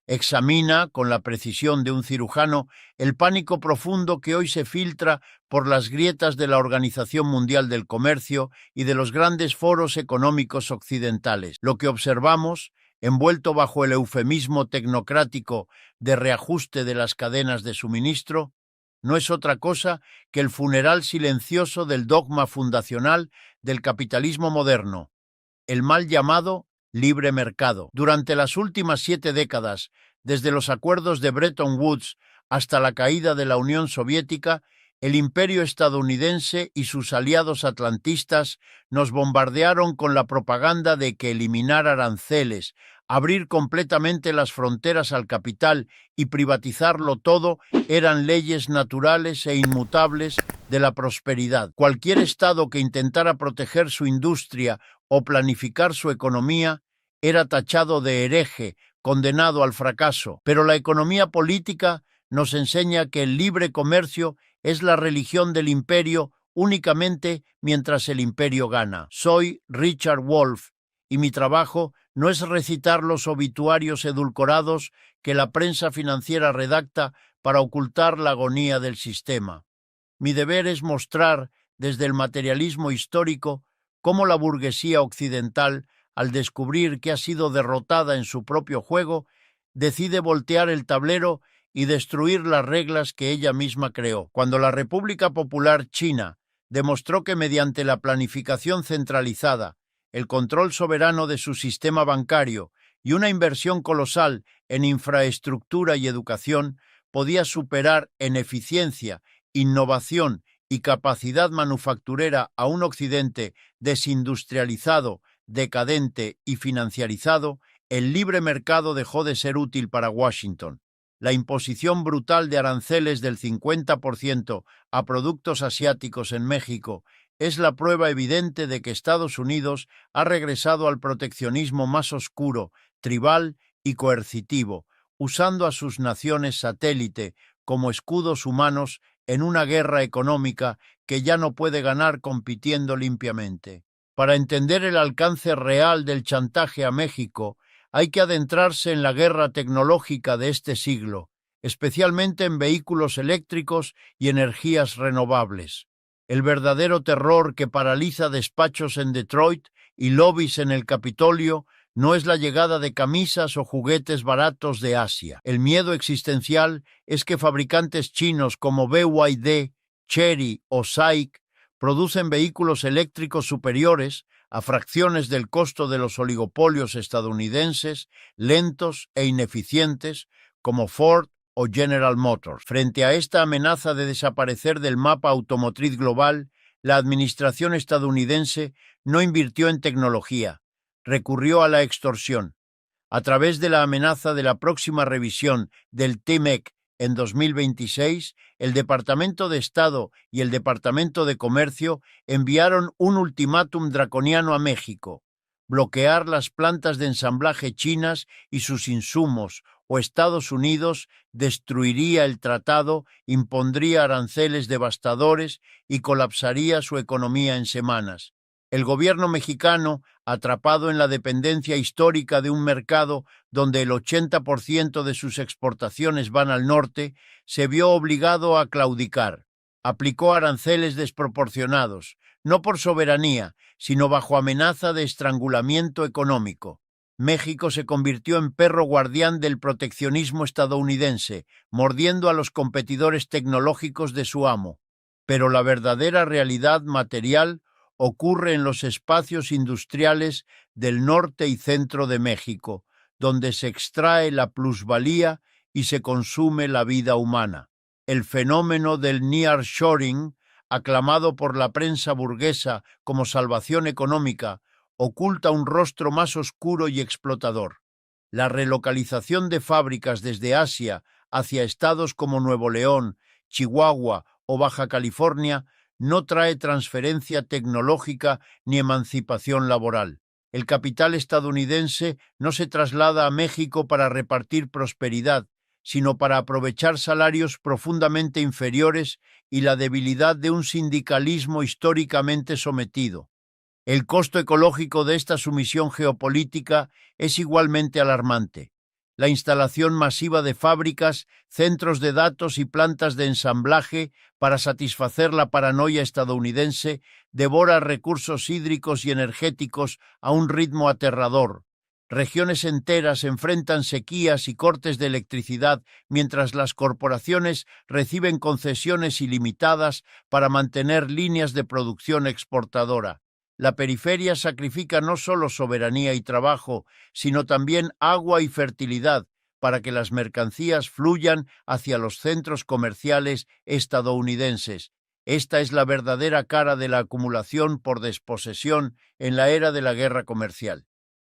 Examina, con la precisión de un cirujano, el pánico profundo que hoy se filtra por las grietas de la Organización Mundial del Comercio y de los grandes foros económicos occidentales. Lo que observamos, envuelto bajo el eufemismo tecnocrático de reajuste de las cadenas de suministro, no es otra cosa que el funeral silencioso del dogma fundacional del capitalismo moderno, el mal llamado libre mercado. Durante las últimas 7 décadas, desde los acuerdos de Bretton Woods hasta la caída de la Unión Soviética, el imperio estadounidense y sus aliados atlantistas nos bombardearon con la propaganda de que eliminar aranceles, abrir completamente las fronteras al capital y privatizarlo todo eran leyes naturales e inmutables de la prosperidad. Cualquier Estado que intentara proteger su industria o planificar su economía era tachado de hereje, condenado al fracaso. Pero la economía política nos enseña que el libre comercio es la religión del imperio únicamente mientras el imperio gana. Soy Richard Wolff y mi trabajo no es recitar los obituarios edulcorados que la prensa financiera redacta para ocultar la agonía del sistema. Mi deber es mostrar, desde el materialismo histórico, cómo la burguesía occidental, al descubrir que ha sido derrotada en su propio juego, decide voltear el tablero y destruir las reglas que ella misma creó. Cuando la República Popular China demostró que mediante la planificación centralizada, el control soberano de su sistema bancario y una inversión colosal en infraestructura y educación, podía superar en eficiencia, innovación y capacidad manufacturera a un Occidente desindustrializado, decadente y financiarizado, el libre mercado dejó de ser útil para Washington. La imposición brutal de aranceles del 50% a productos asiáticos en México es la prueba evidente de que Estados Unidos ha regresado al proteccionismo más oscuro, tribal y coercitivo, usando a sus naciones satélite como escudos humanos en una guerra económica que ya no puede ganar compitiendo limpiamente. Para entender el alcance real del chantaje a México, hay que adentrarse en la guerra tecnológica de este siglo, especialmente en vehículos eléctricos y energías renovables. El verdadero terror que paraliza despachos en Detroit y lobbies en el Capitolio no es la llegada de camisas o juguetes baratos de Asia. El miedo existencial es que fabricantes chinos como BYD, Chery o SAIC producen vehículos eléctricos superiores a fracciones del costo de los oligopolios estadounidenses, lentos e ineficientes, como Ford o General Motors. Frente a esta amenaza de desaparecer del mapa automotriz global, la administración estadounidense no invirtió en tecnología, recurrió a la extorsión. A través de la amenaza de la próxima revisión del TMEC en 2026, el Departamento de Estado y el Departamento de Comercio enviaron un ultimátum draconiano a México: bloquear las plantas de ensamblaje chinas y sus insumos, o Estados Unidos destruiría el tratado, impondría aranceles devastadores y colapsaría su economía en semanas. El gobierno mexicano, atrapado en la dependencia histórica de un mercado donde el 80% de sus exportaciones van al norte, se vio obligado a claudicar. Aplicó aranceles desproporcionados, no por soberanía, sino bajo amenaza de estrangulamiento económico. México se convirtió en perro guardián del proteccionismo estadounidense, mordiendo a los competidores tecnológicos de su amo. Pero la verdadera realidad material ocurre en los espacios industriales del norte y centro de México, donde se extrae la plusvalía y se consume la vida humana. El fenómeno del nearshoring, aclamado por la prensa burguesa como salvación económica, oculta un rostro más oscuro y explotador. La relocalización de fábricas desde Asia hacia estados como Nuevo León, Chihuahua o Baja California no trae transferencia tecnológica ni emancipación laboral. El capital estadounidense no se traslada a México para repartir prosperidad, sino para aprovechar salarios profundamente inferiores y la debilidad de un sindicalismo históricamente sometido. El costo ecológico de esta sumisión geopolítica es igualmente alarmante. La instalación masiva de fábricas, centros de datos y plantas de ensamblaje para satisfacer la paranoia estadounidense devora recursos hídricos y energéticos a un ritmo aterrador. Regiones enteras enfrentan sequías y cortes de electricidad mientras las corporaciones reciben concesiones ilimitadas para mantener líneas de producción exportadora. La periferia sacrifica no solo soberanía y trabajo, sino también agua y fertilidad para que las mercancías fluyan hacia los centros comerciales estadounidenses. Esta es la verdadera cara de la acumulación por desposesión en la era de la guerra comercial.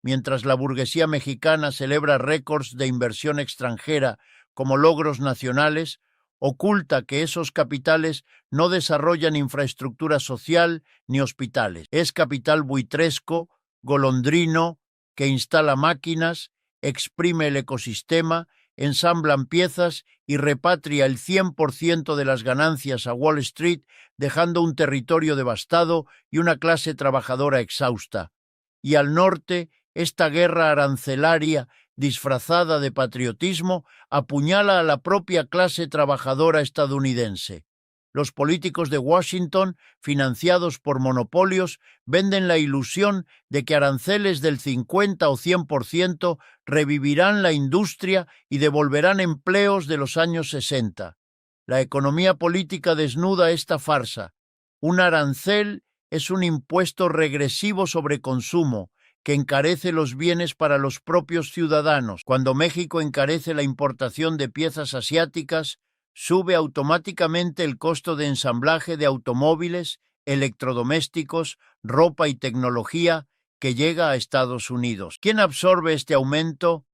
Mientras la burguesía mexicana celebra récords de inversión extranjera como logros nacionales, oculta que esos capitales no desarrollan infraestructura social ni hospitales. Es capital buitresco, golondrino, que instala máquinas, exprime el ecosistema, ensamblan piezas y repatria el 100% de las ganancias a Wall Street, dejando un territorio devastado y una clase trabajadora exhausta. Y al norte, esta guerra arancelaria disfrazada de patriotismo apuñala a la propia clase trabajadora estadounidense. Los políticos de Washington, financiados por monopolios, venden la ilusión de que aranceles del 50 o 100% revivirán la industria y devolverán empleos de los años 60. La economía política desnuda esta farsa. Un arancel es un impuesto regresivo sobre consumo, que encarece los bienes para los propios ciudadanos. Cuando México encarece la importación de piezas asiáticas, sube automáticamente el costo de ensamblaje de automóviles, electrodomésticos, ropa y tecnología que llega a Estados Unidos. ¿Quién absorbe este aumento?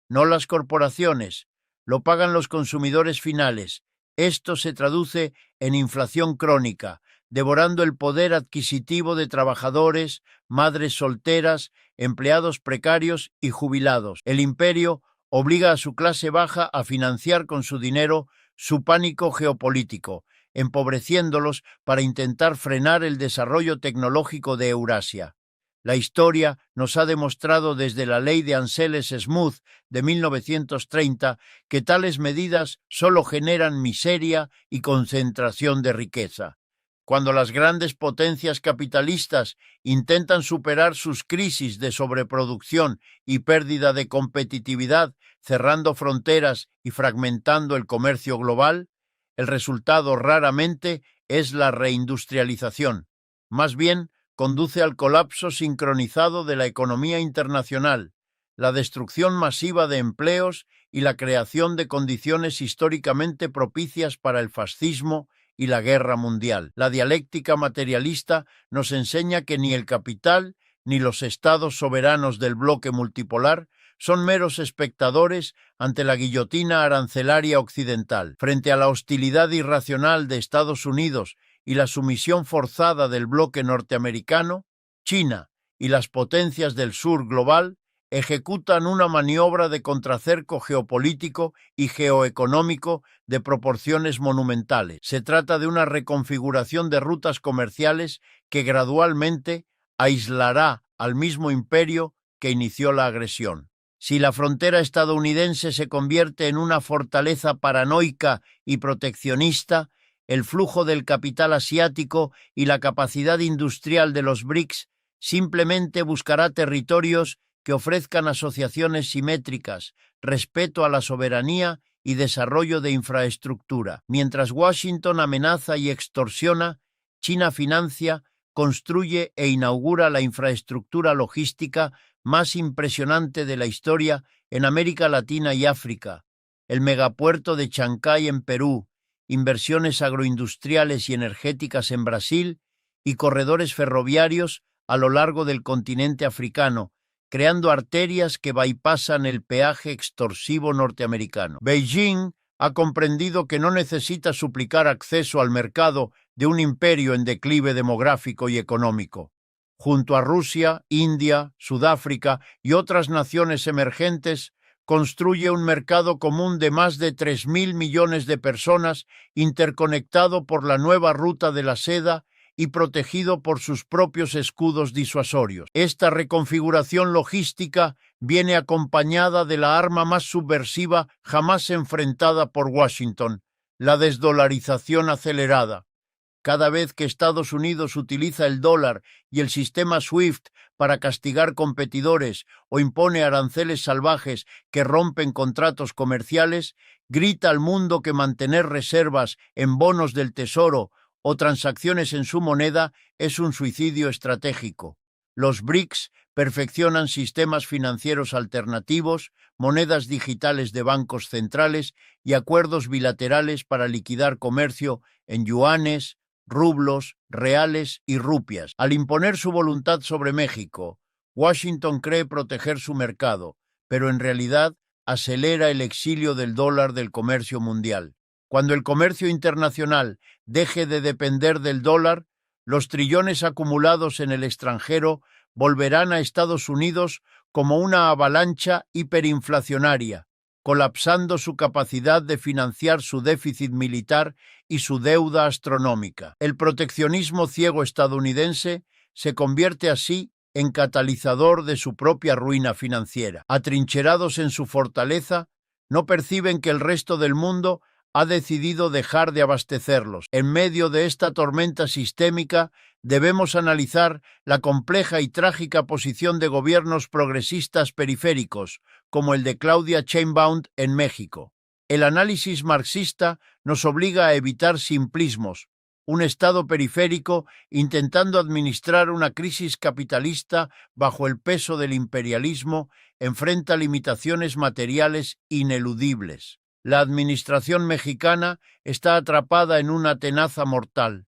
No las corporaciones, lo pagan los consumidores finales. Esto se traduce en inflación crónica, devorando el poder adquisitivo de trabajadores, madres solteras, empleados precarios y jubilados. El imperio obliga a su clase baja a financiar con su dinero su pánico geopolítico, empobreciéndolos para intentar frenar el desarrollo tecnológico de Eurasia. La historia nos ha demostrado desde la ley de Anseles-Smoot de 1930 que tales medidas solo generan miseria y concentración de riqueza. Cuando las grandes potencias capitalistas intentan superar sus crisis de sobreproducción y pérdida de competitividad, cerrando fronteras y fragmentando el comercio global, el resultado raramente es la reindustrialización. Más bien, conduce al colapso sincronizado de la economía internacional, la destrucción masiva de empleos y la creación de condiciones históricamente propicias para el fascismo y la guerra mundial. La dialéctica materialista nos enseña que ni el capital ni los estados soberanos del bloque multipolar son meros espectadores ante la guillotina arancelaria occidental. Frente a la hostilidad irracional de Estados Unidos y la sumisión forzada del bloque norteamericano, China y las potencias del sur global ejecutan una maniobra de contracerco geopolítico y geoeconómico de proporciones monumentales. Se trata de una reconfiguración de rutas comerciales que gradualmente aislará al mismo imperio que inició la agresión. Si la frontera estadounidense se convierte en una fortaleza paranoica y proteccionista, el flujo del capital asiático y la capacidad industrial de los BRICS simplemente buscará territorios que ofrezcan asociaciones simétricas, respeto a la soberanía y desarrollo de infraestructura. Mientras Washington amenaza y extorsiona, China financia, construye e inaugura la infraestructura logística más impresionante de la historia en América Latina y África, el megapuerto de Chancay en Perú, inversiones agroindustriales y energéticas en Brasil y corredores ferroviarios a lo largo del continente africano, creando arterias que bypasan el peaje extorsivo norteamericano. Beijing ha comprendido que no necesita suplicar acceso al mercado de un imperio en declive demográfico y económico. Junto a Rusia, India, Sudáfrica y otras naciones emergentes, construye un mercado común de más de 3.000 millones de personas interconectado por la nueva ruta de la seda y protegido por sus propios escudos disuasorios. Esta reconfiguración logística viene acompañada de la arma más subversiva jamás enfrentada por Washington, la desdolarización acelerada. Cada vez que Estados Unidos utiliza el dólar y el sistema SWIFT para castigar competidores o impone aranceles salvajes que rompen contratos comerciales, grita al mundo que mantener reservas en bonos del Tesoro o transacciones en su moneda es un suicidio estratégico. Los BRICS perfeccionan sistemas financieros alternativos, monedas digitales de bancos centrales y acuerdos bilaterales para liquidar comercio en yuanes, rublos, reales y rupias. Al imponer su voluntad sobre México, Washington cree proteger su mercado, pero en realidad acelera el exilio del dólar del comercio mundial. Cuando el comercio internacional deje de depender del dólar, los trillones acumulados en el extranjero volverán a Estados Unidos como una avalancha hiperinflacionaria, colapsando su capacidad de financiar su déficit militar y su deuda astronómica. El proteccionismo ciego estadounidense se convierte así en catalizador de su propia ruina financiera. Atrincherados en su fortaleza, no perciben que el resto del mundo ha decidido dejar de abastecerlos. En medio de esta tormenta sistémica, debemos analizar la compleja y trágica posición de gobiernos progresistas periféricos, como el de Claudia Sheinbaum en México. El análisis marxista nos obliga a evitar simplismos. Un Estado periférico intentando administrar una crisis capitalista bajo el peso del imperialismo enfrenta limitaciones materiales ineludibles. La administración mexicana está atrapada en una tenaza mortal.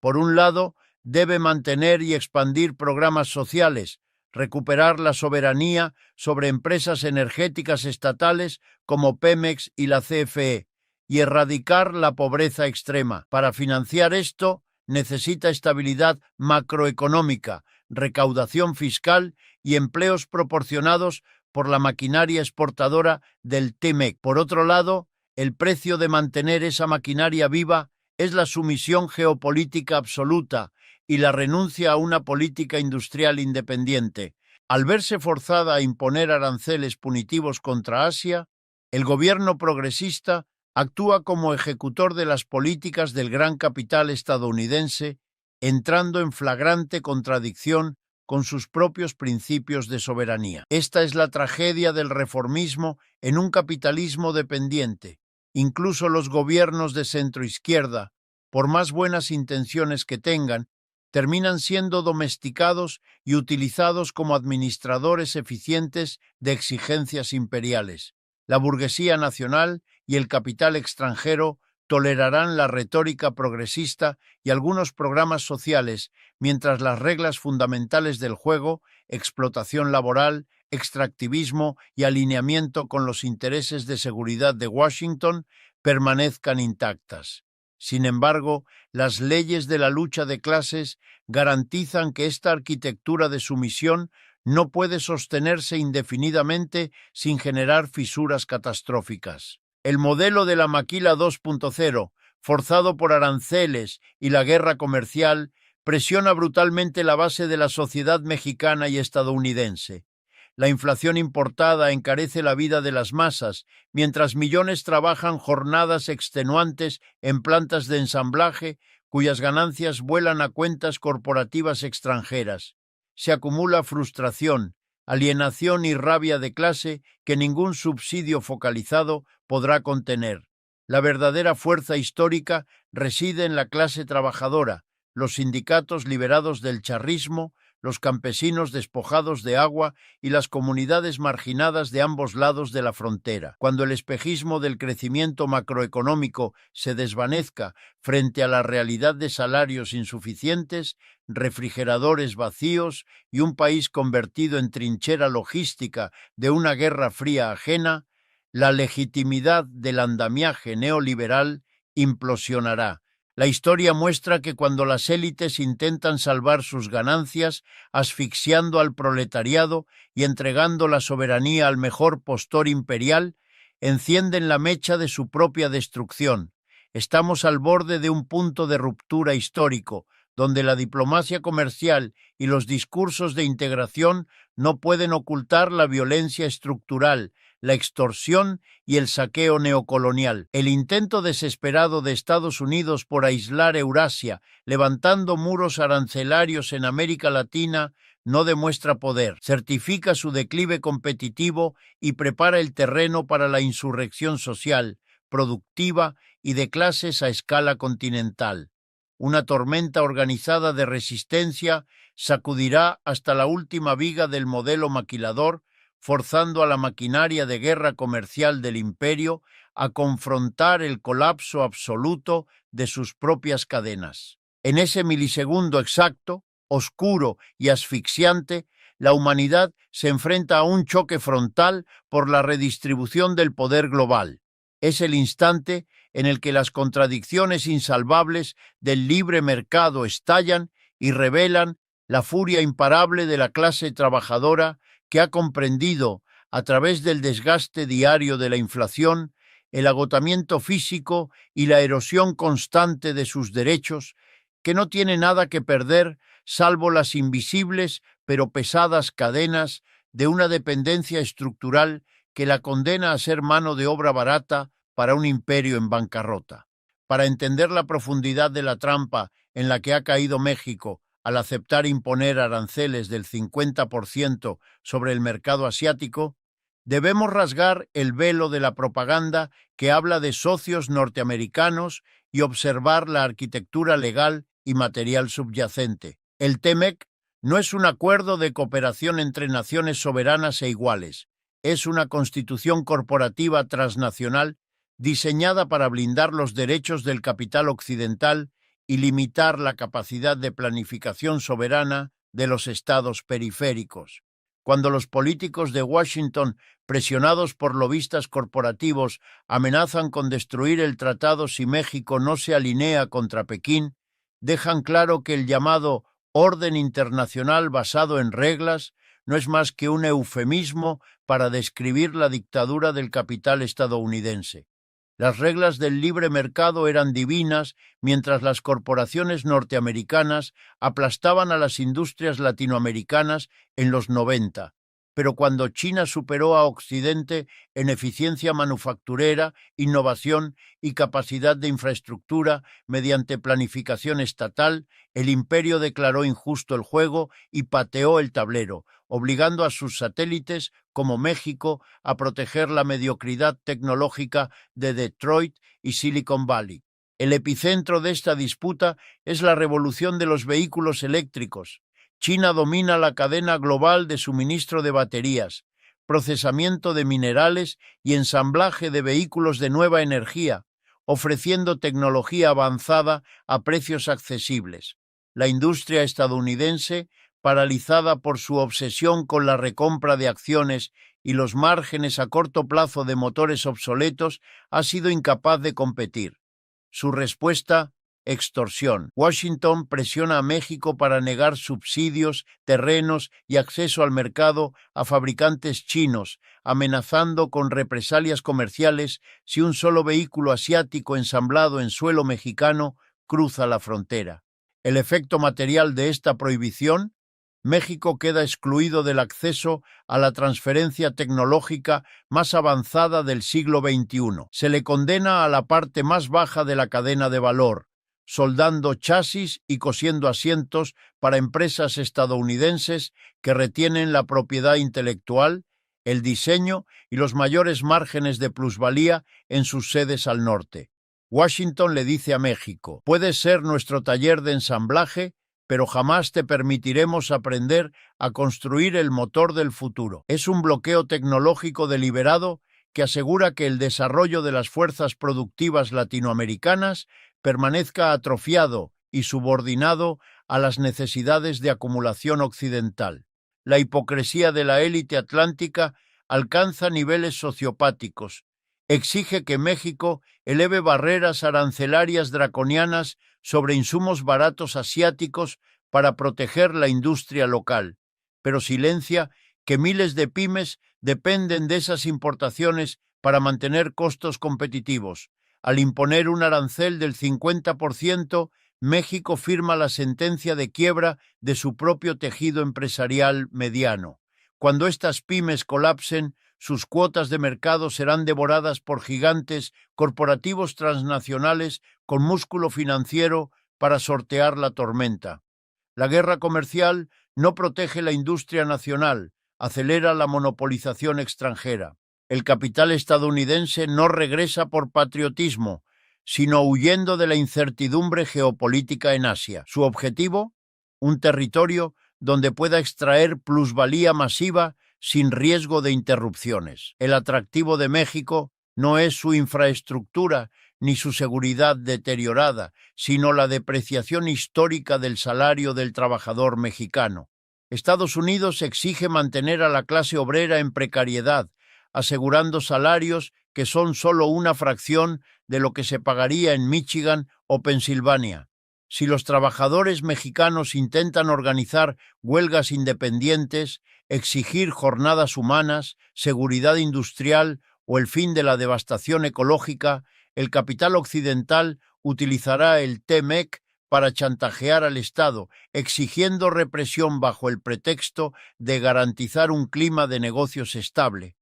Por un lado, debe mantener y expandir programas sociales, recuperar la soberanía sobre empresas energéticas estatales como Pemex y la CFE, y erradicar la pobreza extrema. Para financiar esto, necesita estabilidad macroeconómica, recaudación fiscal y empleos proporcionados por la maquinaria exportadora del TEMEC. Por otro lado, el precio de mantener esa maquinaria viva es la sumisión geopolítica absoluta y la renuncia a una política industrial independiente. Al verse forzada a imponer aranceles punitivos contra Asia, el gobierno progresista actúa como ejecutor de las políticas del gran capital estadounidense, entrando en flagrante contradicción con sus propios principios de soberanía. Esta es la tragedia del reformismo en un capitalismo dependiente. Incluso los gobiernos de centroizquierda, por más buenas intenciones que tengan, terminan siendo domesticados y utilizados como administradores eficientes de exigencias imperiales. La burguesía nacional y el capital extranjero tolerarán la retórica progresista y algunos programas sociales, mientras las reglas fundamentales del juego, explotación laboral, extractivismo y alineamiento con los intereses de seguridad de Washington, permanezcan intactas. Sin embargo, las leyes de la lucha de clases garantizan que esta arquitectura de sumisión no puede sostenerse indefinidamente sin generar fisuras catastróficas. El modelo de la maquila 2.0, forzado por aranceles y la guerra comercial, presiona brutalmente la base de la sociedad mexicana y estadounidense. La inflación importada encarece la vida de las masas, mientras millones trabajan jornadas extenuantes en plantas de ensamblaje, cuyas ganancias vuelan a cuentas corporativas extranjeras. Se acumula frustración, alienación y rabia de clase que ningún subsidio focalizado podrá contener. La verdadera fuerza histórica reside en la clase trabajadora, los sindicatos liberados del charrismo, los campesinos despojados de agua y las comunidades marginadas de ambos lados de la frontera. Cuando el espejismo del crecimiento macroeconómico se desvanezca frente a la realidad de salarios insuficientes, refrigeradores vacíos y un país convertido en trinchera logística de una guerra fría ajena, la legitimidad del andamiaje neoliberal implosionará. La historia muestra que cuando las élites intentan salvar sus ganancias, asfixiando al proletariado y entregando la soberanía al mejor postor imperial, encienden la mecha de su propia destrucción. Estamos al borde de un punto de ruptura histórico, donde la diplomacia comercial y los discursos de integración no pueden ocultar la violencia estructural, la extorsión y el saqueo neocolonial. El intento desesperado de Estados Unidos por aislar Eurasia, levantando muros arancelarios en América Latina, no demuestra poder, certifica su declive competitivo y prepara el terreno para la insurrección social, productiva y de clases a escala continental. Una tormenta organizada de resistencia sacudirá hasta la última viga del modelo maquilador, forzando a la maquinaria de guerra comercial del imperio a confrontar el colapso absoluto de sus propias cadenas. En ese milisegundo exacto, oscuro y asfixiante, la humanidad se enfrenta a un choque frontal por la redistribución del poder global. Es el instante en el que las contradicciones insalvables del libre mercado estallan y revelan la furia imparable de la clase trabajadora que ha comprendido, a través del desgaste diario de la inflación, el agotamiento físico y la erosión constante de sus derechos, que no tiene nada que perder salvo las invisibles pero pesadas cadenas de una dependencia estructural que la condena a ser mano de obra barata para un imperio en bancarrota. Para entender la profundidad de la trampa en la que ha caído México al aceptar imponer aranceles del 50% sobre el mercado asiático, debemos rasgar el velo de la propaganda que habla de socios norteamericanos y observar la arquitectura legal y material subyacente. El TEMEC no es un acuerdo de cooperación entre naciones soberanas e iguales, es una constitución corporativa transnacional diseñada para blindar los derechos del capital occidental y limitar la capacidad de planificación soberana de los estados periféricos. Cuando los políticos de Washington, presionados por lobistas corporativos, amenazan con destruir el tratado si México no se alinea contra Pekín, dejan claro que el llamado orden internacional basado en reglas no es más que un eufemismo para describir la dictadura del capital estadounidense. Las reglas del libre mercado eran divinas mientras las corporaciones norteamericanas aplastaban a las industrias latinoamericanas en los 90, pero cuando China superó a Occidente en eficiencia manufacturera, innovación y capacidad de infraestructura mediante planificación estatal, el imperio declaró injusto el juego y pateó el tablero, obligando a sus satélites, como México, a proteger la mediocridad tecnológica de Detroit y Silicon Valley. El epicentro de esta disputa es la revolución de los vehículos eléctricos. China domina la cadena global de suministro de baterías, procesamiento de minerales y ensamblaje de vehículos de nueva energía, ofreciendo tecnología avanzada a precios accesibles. La industria estadounidense, paralizada por su obsesión con la recompra de acciones y los márgenes a corto plazo de motores obsoletos, ha sido incapaz de competir. Su respuesta: extorsión. Washington presiona a México para negar subsidios, terrenos y acceso al mercado a fabricantes chinos, amenazando con represalias comerciales si un solo vehículo asiático ensamblado en suelo mexicano cruza la frontera. El efecto material de esta prohibición: México queda excluido del acceso a la transferencia tecnológica más avanzada del siglo XXI. Se le condena a la parte más baja de la cadena de valor, soldando chasis y cosiendo asientos para empresas estadounidenses que retienen la propiedad intelectual, el diseño y los mayores márgenes de plusvalía en sus sedes al norte. Washington le dice a México: puedes ser nuestro taller de ensamblaje, pero jamás te permitiremos aprender a construir el motor del futuro. Es un bloqueo tecnológico deliberado que asegura que el desarrollo de las fuerzas productivas latinoamericanas permanezca atrofiado y subordinado a las necesidades de acumulación occidental. La hipocresía de la élite atlántica alcanza niveles sociopáticos. Exige que México eleve barreras arancelarias draconianas sobre insumos baratos asiáticos para proteger la industria local, pero silencia que miles de pymes dependen de esas importaciones para mantener costos competitivos. Al imponer un arancel del 50%, México firma la sentencia de quiebra de su propio tejido empresarial mediano. Cuando estas pymes colapsen, sus cuotas de mercado serán devoradas por gigantes corporativos transnacionales con músculo financiero para sortear la tormenta. La guerra comercial no protege la industria nacional, acelera la monopolización extranjera. El capital estadounidense no regresa por patriotismo, sino huyendo de la incertidumbre geopolítica en Asia. Su objetivo, un territorio donde pueda extraer plusvalía masiva sin riesgo de interrupciones. El atractivo de México no es su infraestructura ni su seguridad deteriorada, sino la depreciación histórica del salario del trabajador mexicano. Estados Unidos exige mantener a la clase obrera en precariedad, asegurando salarios que son solo una fracción de lo que se pagaría en Michigan o Pensilvania. Si los trabajadores mexicanos intentan organizar huelgas independientes, exigir jornadas humanas, seguridad industrial o el fin de la devastación ecológica, el capital occidental utilizará el TEMEC para chantajear al Estado, exigiendo represión bajo el pretexto de garantizar un clima de negocios estable.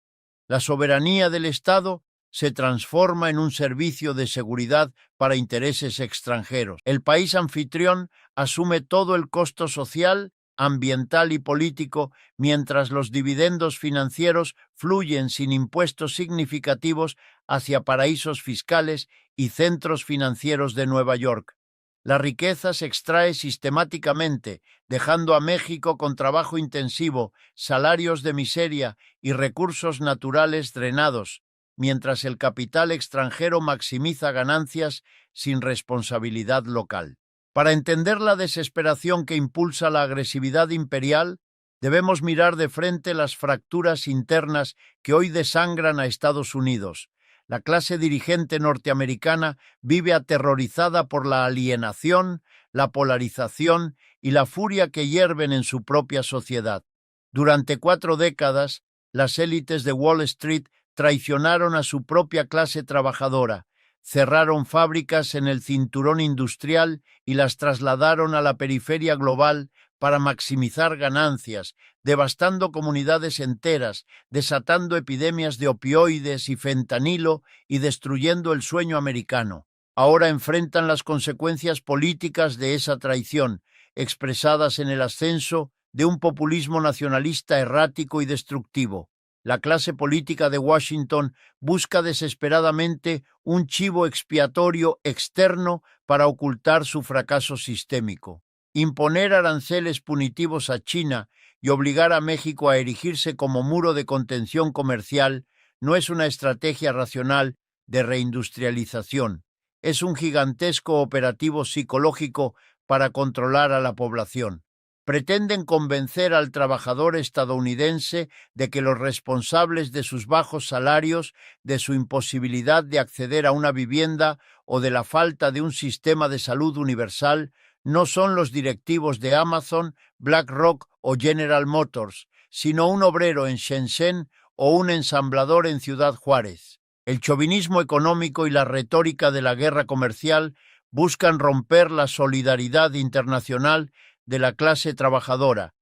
La soberanía del Estado se transforma en un servicio de seguridad para intereses extranjeros. El país anfitrión asume todo el costo social, ambiental y político, mientras los dividendos financieros fluyen sin impuestos significativos hacia paraísos fiscales y centros financieros de Nueva York. La riqueza se extrae sistemáticamente, dejando a México con trabajo intensivo, salarios de miseria y recursos naturales drenados, mientras el capital extranjero maximiza ganancias sin responsabilidad local. Para entender la desesperación que impulsa la agresividad imperial, debemos mirar de frente las fracturas internas que hoy desangran a Estados Unidos. La clase dirigente norteamericana vive aterrorizada por la alienación, la polarización y la furia que hierven en su propia sociedad. Durante 4 décadas, las élites de Wall Street traicionaron a su propia clase trabajadora, cerraron fábricas en el cinturón industrial y las trasladaron a la periferia global para maximizar ganancias, devastando comunidades enteras, desatando epidemias de opioides y fentanilo y destruyendo el sueño americano. Ahora enfrentan las consecuencias políticas de esa traición, expresadas en el ascenso de un populismo nacionalista errático y destructivo. La clase política de Washington busca desesperadamente un chivo expiatorio externo para ocultar su fracaso sistémico. Imponer aranceles punitivos a China y obligar a México a erigirse como muro de contención comercial no es una estrategia racional de reindustrialización. Es un gigantesco operativo psicológico para controlar a la población. Pretenden convencer al trabajador estadounidense de que los responsables de sus bajos salarios, de su imposibilidad de acceder a una vivienda o de la falta de un sistema de salud universal no son los directivos de Amazon, BlackRock o General Motors, sino un obrero en Shenzhen o un ensamblador en Ciudad Juárez. El chauvinismo económico y la retórica de la guerra comercial buscan romper la solidaridad internacional de la clase trabajadora,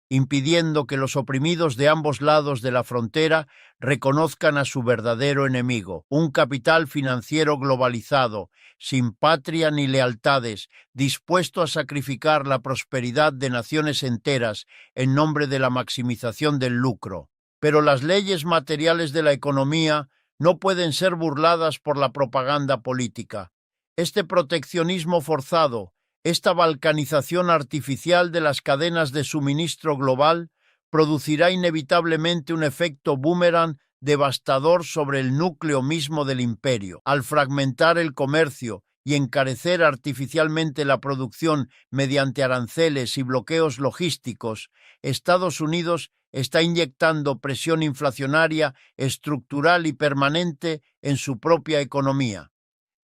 impidiendo que los oprimidos de ambos lados de la frontera reconozcan a su verdadero enemigo, un capital financiero globalizado, sin patria ni lealtades, dispuesto a sacrificar la prosperidad de naciones enteras en nombre de la maximización del lucro. Pero las leyes materiales de la economía no pueden ser burladas por la propaganda política. Este proteccionismo forzado, esta balcanización artificial de las cadenas de suministro global producirá inevitablemente un efecto boomerang devastador sobre el núcleo mismo del imperio. Al fragmentar el comercio y encarecer artificialmente la producción mediante aranceles y bloqueos logísticos, Estados Unidos está inyectando presión inflacionaria estructural y permanente en su propia economía.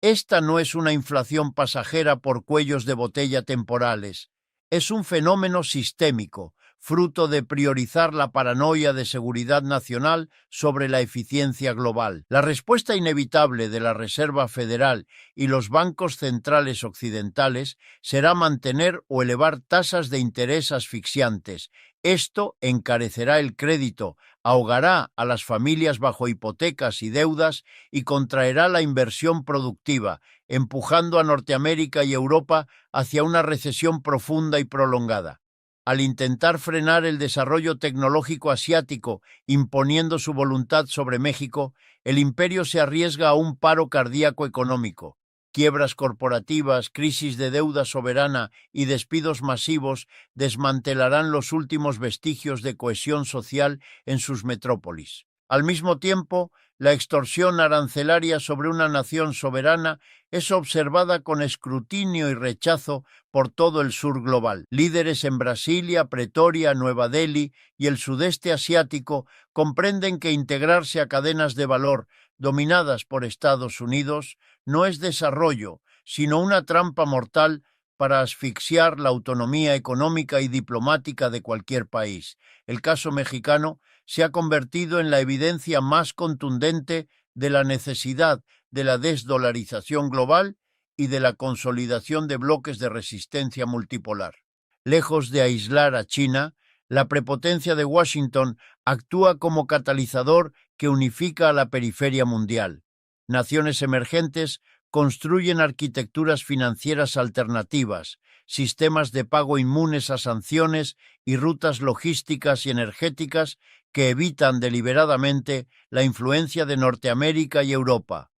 Esta no es una inflación pasajera por cuellos de botella temporales. Es un fenómeno sistémico, fruto de priorizar la paranoia de seguridad nacional sobre la eficiencia global. La respuesta inevitable de la Reserva Federal y los bancos centrales occidentales será mantener o elevar tasas de interés asfixiantes. Esto encarecerá el crédito, ahogará a las familias bajo hipotecas y deudas y contraerá la inversión productiva, empujando a Norteamérica y Europa hacia una recesión profunda y prolongada. Al intentar frenar el desarrollo tecnológico asiático imponiendo su voluntad sobre México, el imperio se arriesga a un paro cardíaco económico. Quiebras corporativas, crisis de deuda soberana y despidos masivos desmantelarán los últimos vestigios de cohesión social en sus metrópolis. Al mismo tiempo, la extorsión arancelaria sobre una nación soberana es observada con escrutinio y rechazo por todo el sur global. Líderes en Brasilia, Pretoria, Nueva Delhi y el sudeste asiático comprenden que integrarse a cadenas de valor dominadas por Estados Unidos no es desarrollo, sino una trampa mortal para asfixiar la autonomía económica y diplomática de cualquier país. El caso mexicano se ha convertido en la evidencia más contundente de la necesidad de la desdolarización global y de la consolidación de bloques de resistencia multipolar. Lejos de aislar a China, la prepotencia de Washington actúa como catalizador que unifica a la periferia mundial. Naciones emergentes construyen arquitecturas financieras alternativas, sistemas de pago inmunes a sanciones y rutas logísticas y energéticas que evitan deliberadamente la influencia de Norteamérica y Europa.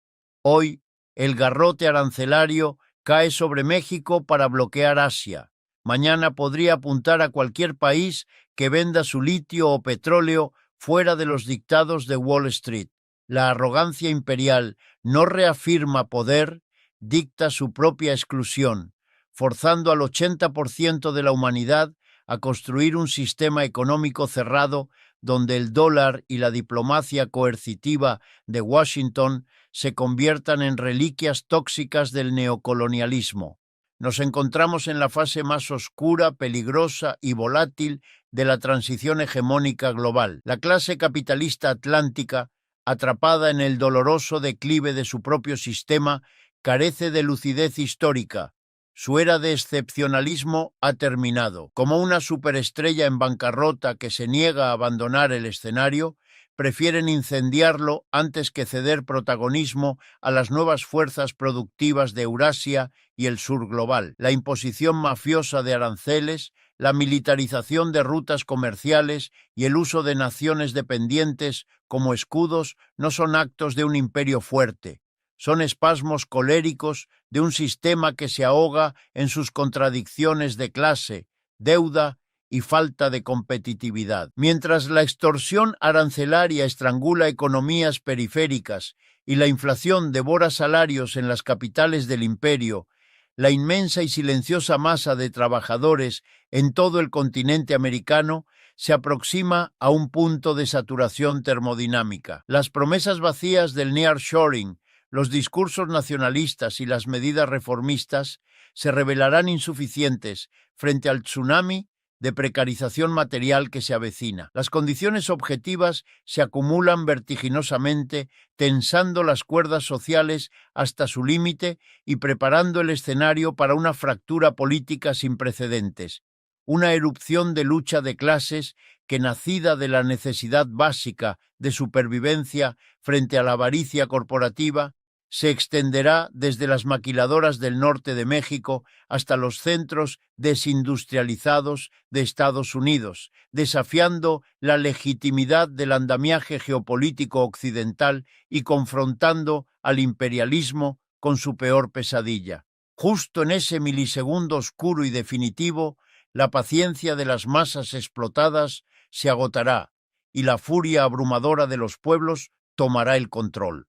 Hoy, el garrote arancelario cae sobre México para bloquear Asia. Mañana podría apuntar a cualquier país que venda su litio o petróleo fuera de los dictados de Wall Street. La arrogancia imperial no reafirma poder, dicta su propia exclusión, forzando al 80% de la humanidad a construir un sistema económico cerrado donde el dólar y la diplomacia coercitiva de Washington se conviertan en reliquias tóxicas del neocolonialismo. Nos encontramos en la fase más oscura, peligrosa y volátil de la transición hegemónica global. La clase capitalista atlántica, atrapada en el doloroso declive de su propio sistema, carece de lucidez histórica. Su era de excepcionalismo ha terminado. Como una superestrella en bancarrota que se niega a abandonar el escenario, prefieren incendiarlo antes que ceder protagonismo a las nuevas fuerzas productivas de Eurasia y el sur global. La imposición mafiosa de aranceles, la militarización de rutas comerciales y el uso de naciones dependientes como escudos no son actos de un imperio fuerte. Son espasmos coléricos de un sistema que se ahoga en sus contradicciones de clase, deuda y falta de competitividad. Mientras la extorsión arancelaria estrangula economías periféricas y la inflación devora salarios en las capitales del imperio, la inmensa y silenciosa masa de trabajadores en todo el continente americano se aproxima a un punto de saturación termodinámica. Las promesas vacías del nearshoring, los discursos nacionalistas y las medidas reformistas se revelarán insuficientes frente al tsunami de precarización material que se avecina. Las condiciones objetivas se acumulan vertiginosamente, tensando las cuerdas sociales hasta su límite y preparando el escenario para una fractura política sin precedentes. Una erupción de lucha de clases que, nacida de la necesidad básica de supervivencia frente a la avaricia corporativa, se extenderá desde las maquiladoras del norte de México hasta los centros desindustrializados de Estados Unidos, desafiando la legitimidad del andamiaje geopolítico occidental y confrontando al imperialismo con su peor pesadilla. Justo en ese milisegundo oscuro y definitivo, la paciencia de las masas explotadas se agotará y la furia abrumadora de los pueblos tomará el control.